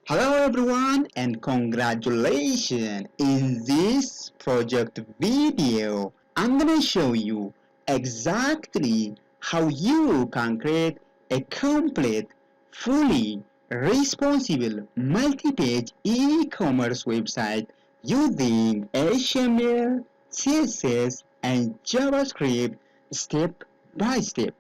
Hello everyone and congratulations! In this project video, I'm gonna show you exactly how you can create a complete, fully responsible multi-page e-commerce website using HTML, CSS and JavaScript step by step.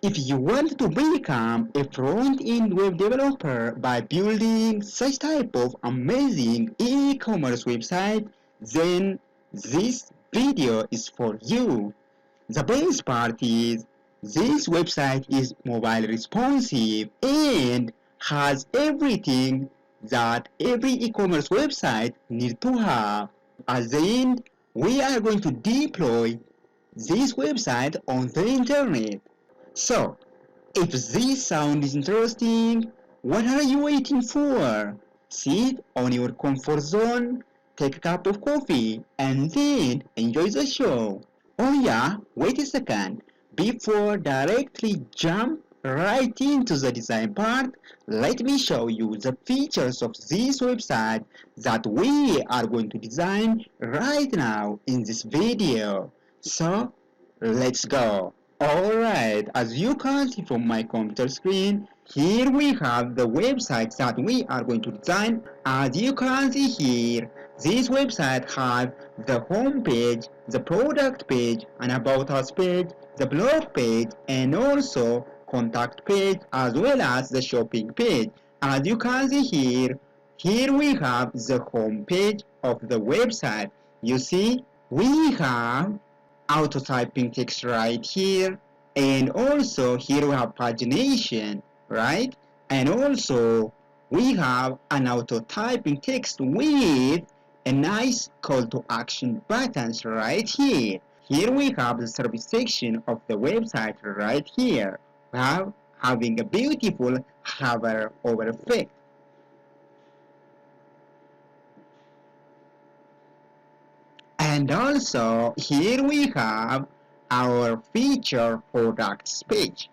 If you want to become a front-end web developer by building such type of amazing e-commerce website, then this video is for you. The best part is this website is mobile responsive and has everything that every e-commerce website needs to have. At the end, we are going to deploy this website on the internet. So, if this sound is interesting, what are you waiting for? Sit on your comfort zone, take a cup of coffee, and then enjoy the show. Oh yeah, wait a second. Before directly jump right into the design part, let me show you the features of this website that we are going to design right now in this video. So, let's go. Alright, as you can see from my computer screen, here we have the website that we are going to design. As you can see here, this website has the home page, the product page, an about us page, the blog page, and also contact page as well as the shopping page. As you can see here we have the home page of the website. You see, we have auto typing text right here, and also here we have pagination, right? And also we have an auto typing text with a nice call to action buttons right here. Here we have the service section of the website right here. We have having a beautiful hover over effect. And also here we have our feature products page.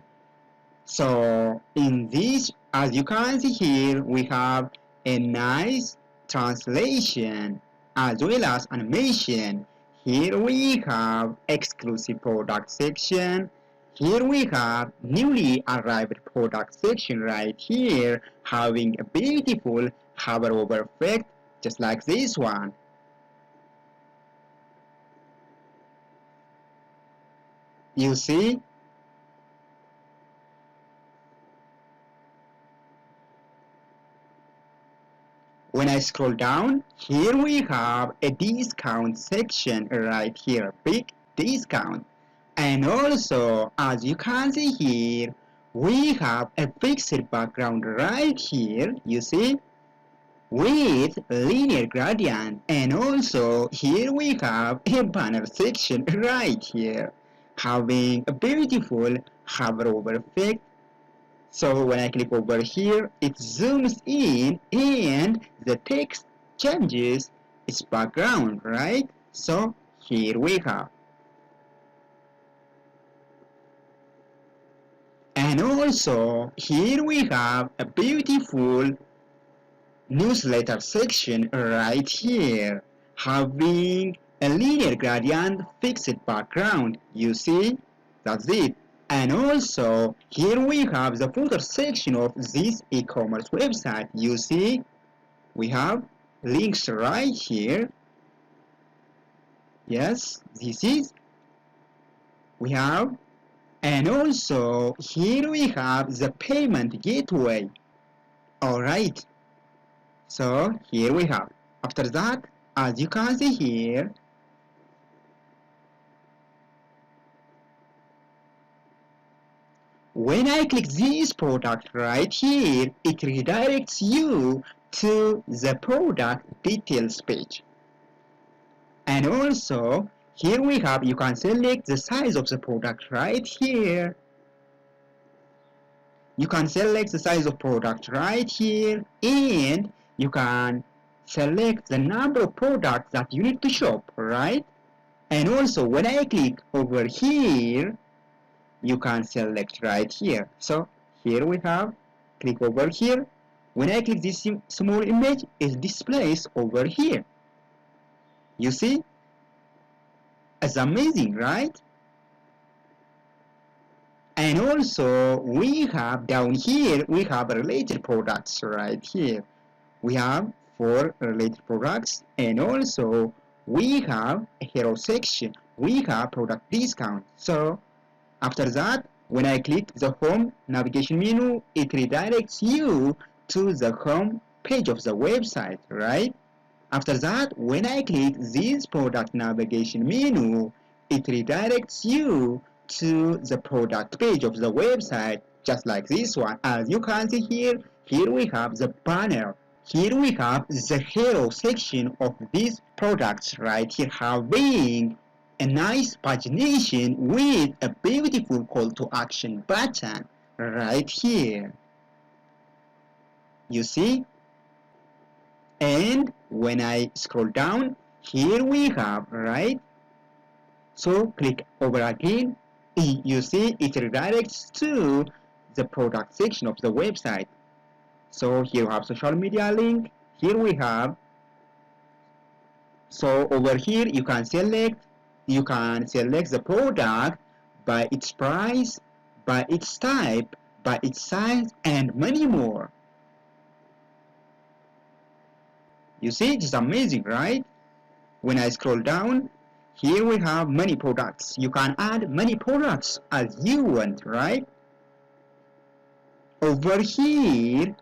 So in this, as you can see here, we have a nice translation as well as animation. Here we have exclusive product section. Here we have newly arrived product section right here, having a beautiful hover over effect just like this one. You see, when I scroll down, here we have a discount section right here, big discount. And also, as you can see here, we have a fixed background right here, you see, with linear gradient. And also, here we have a banner section right here, having a beautiful hover over effect. So when I click over here, it zooms in and the text changes its background, right? So here we have. And also here we have a beautiful newsletter section right here, having a linear gradient fixed background. You see, that's it. And also here we have the footer section of this e-commerce website. You see, we have links right here. Yes, this is we have. And also here we have the payment gateway. Alright, so here we have. After that, as you can see here, when I click this product right here, it redirects you to the product details page. And also here we have, you can select the size of the product right here. You can select the size of product right here, and you can select the number of products that you need to shop, right? And also when I click over here, you can select right here. So here we have, click over here, when I click this small image, it displays over here. You see, it's amazing, right? And also we have down here, we have related products right here. We have 4 related products, and also we have a hero section. We have product discount. So after that, when I click the home navigation menu, it redirects you to the home page of the website, right? After that, when I click this product navigation menu, it redirects you to the product page of the website, just like this one. As you can see here, here we have the banner. Here we have the hero section of these products right here, having a nice pagination with a beautiful call to action button right here. You see? And when I scroll down, here we have, right? So click over again. You see it redirects to the product section of the website. So here we have social media link. Here we have, so over here you can select the product by its price, by its type, by its size, and many more. You see, it's amazing, right? When I scroll down, here we have many products. You can add many products as you want, right? Over here,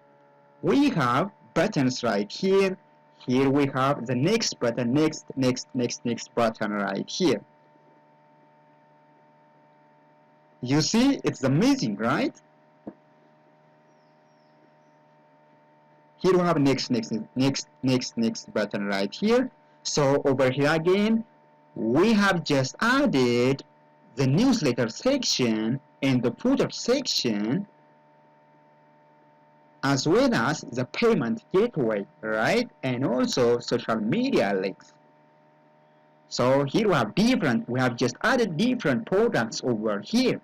we have buttons right here. Here we have the next button, next button right here. You see, it's amazing, right? Here we have next button right here. So over here again, we have just added the newsletter section and the footer section, as well as the payment gateway, right? And also social media links. So here we have just added different products over here.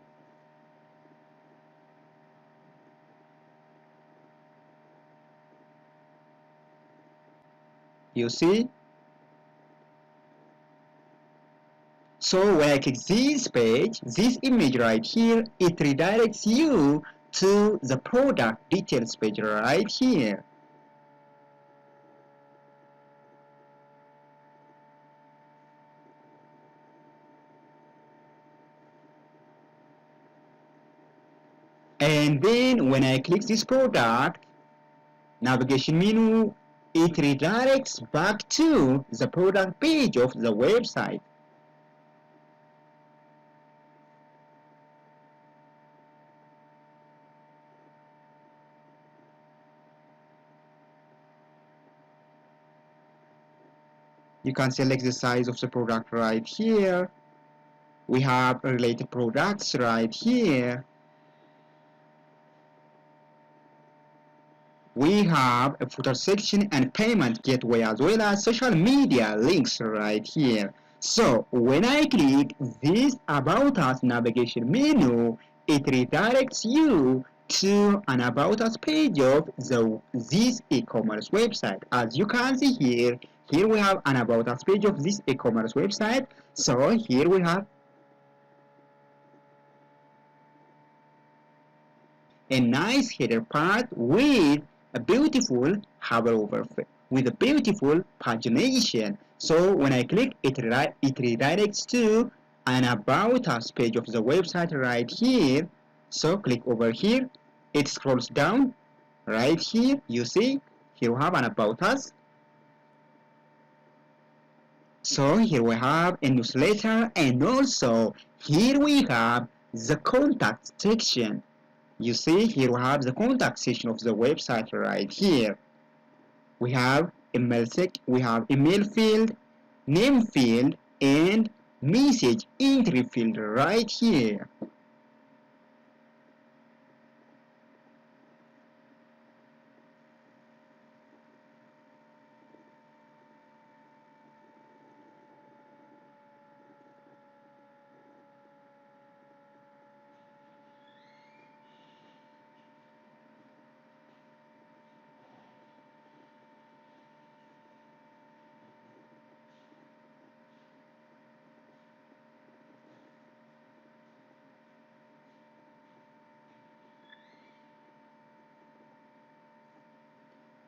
You see? So when I click this page, this image right here, it redirects you to the product details page right here. And then when I click this product navigation menu, it redirects back to the product page of the website. You can select the size of the product right here. We have related products right here. We have a footer section and payment gateway, as well as social media links right here. So when I click this About Us navigation menu, it redirects you to an About Us page of this e-commerce website. As you can see here, here we have an About Us page of this e-commerce website. So here we have a nice header part with a beautiful hover over with a beautiful pagination. So when I click it, it redirects to an About Us page of the website right here. So click over here, it scrolls down right here. You see, here we have an About Us. So here we have a newsletter, and also here we have the contact section. You see, here we have the contact section of the website right here. We have email field, name field, and message entry field right here.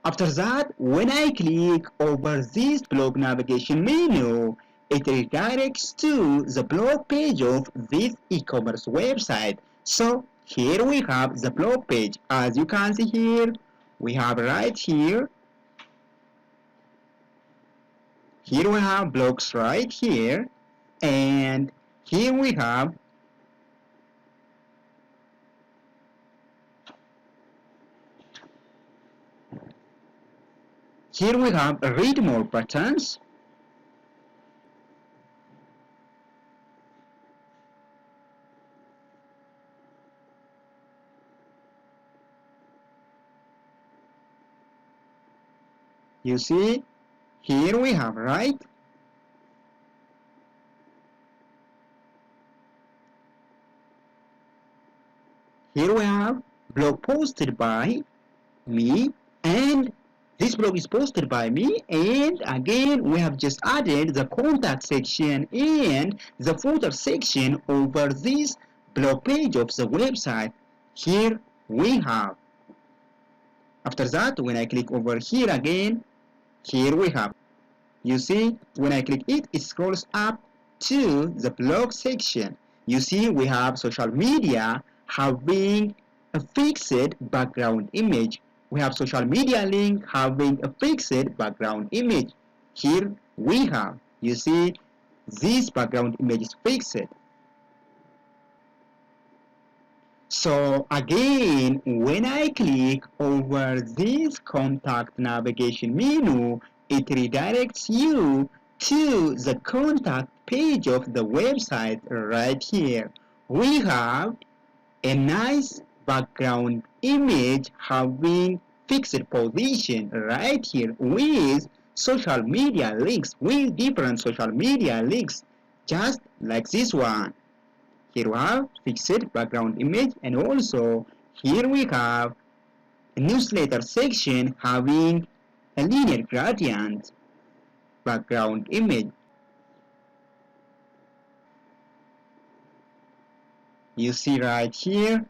After that, when I click over this blog navigation menu, it redirects to the blog page of this e-commerce website. So here we have the blog page. As you can see here, we have right here. Here we have blogs right here, and here we have read more buttons. You see, here we have right. Here we have blog posted by me, and this blog is posted by me, and again we have just added the contact section and the footer section over this blog page of the website. Here we have. After that, when I click over here again, here we have. You see, when I click it, it scrolls up to the blog section. You see, we have social media having a fixed background image. We have social media link having a fixed background image. Here we have, you see, this background image is fixed. So again, when I click over this contact navigation menu, it redirects you to the contact page of the website right here. We have a nice background image having fixed position right here with social media links, with different social media links, just like this one. Here we have fixed background image, and also here we have a newsletter section having a linear gradient background image. You see right here,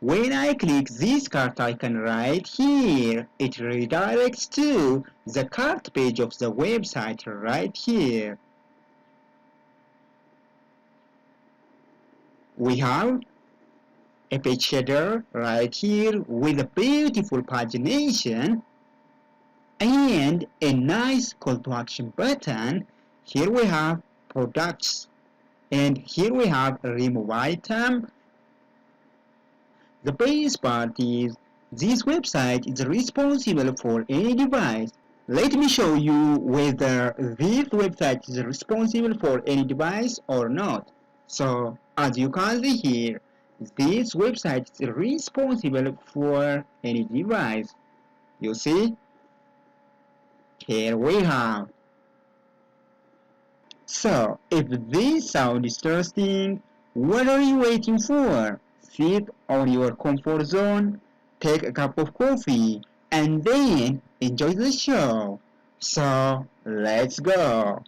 when I click this cart icon right here, it redirects to the cart page of the website right here. We have a page header right here with a beautiful pagination and a nice call to action button. Here we have products, and here we have remove item. The best part is this website is responsible for any device. Let me show you whether this website is responsible for any device or not. So as you can see here, this website is responsible for any device. You see, here we have. So if this sounds interesting, what are you waiting for? Sit on your comfort zone, take a cup of coffee, and then enjoy the show. So let's go.